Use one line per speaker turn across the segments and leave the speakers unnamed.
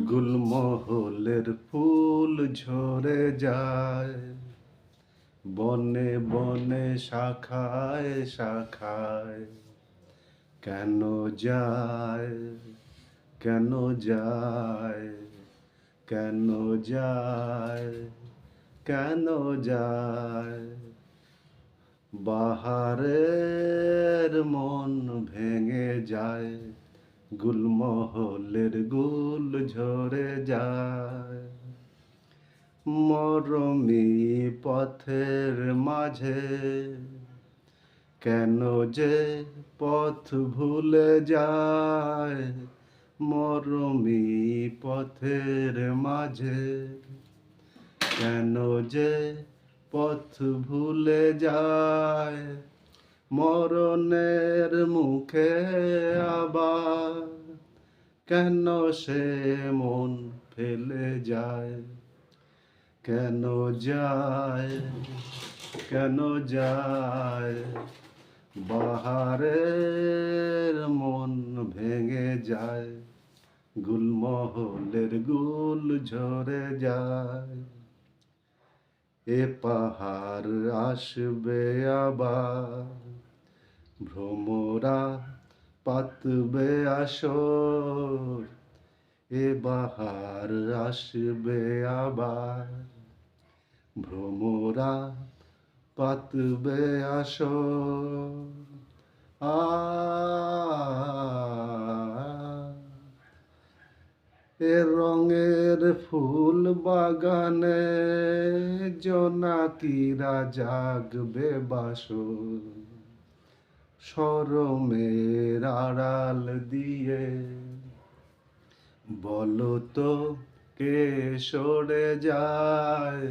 গুলমহলের ফুল ঝরে যায়, বনে বনে শাখায় শাখায়। কেন যায়, কেন যায়, কেন যায়, কেন যায়? বাহারের মন ভেঙে যায়, গুলমহলের গুল ঝরে যায়। মরমী পথের মাঝে কেন যে পথ ভুলে যায়? মরমী পথের মাঝে কেন যে পথ ভুলে যায়? মরণের মুখে আবার কেন সে মন ফেলে যায়? কেন যায়, কেন যায়? বাহারের মন ভেঙে যায়, গুলমহলের গুল ঝরে যায়। এ পাহাড় আসবে আবার, ভ্রমরা পাতবে আসর। এ বাহার আসবে আবার, ভ্রমরা পাতবে আসর। আ এ রঙের ফুল বাগানে জোনাকিরা জাগবে বাসর। শরমের আড়াল দিয়ে বলো তো কে সরে যায়?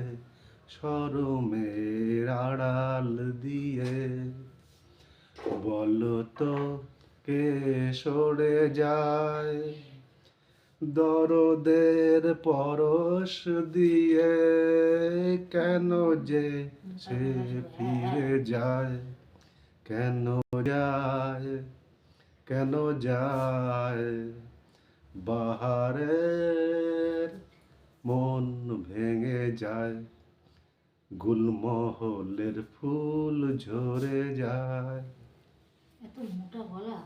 শরমের আড়াল দিয়ে বলো তো কে সরে যায়? দরদের পরশ দিয়ে কেন যে সে ফিরে যায়? কেন যায়, কেন যায়? বাহারের মন ভেঙে যায়, গুলমহলের ফুল ঝরে যায়।
এত মোটা গলা।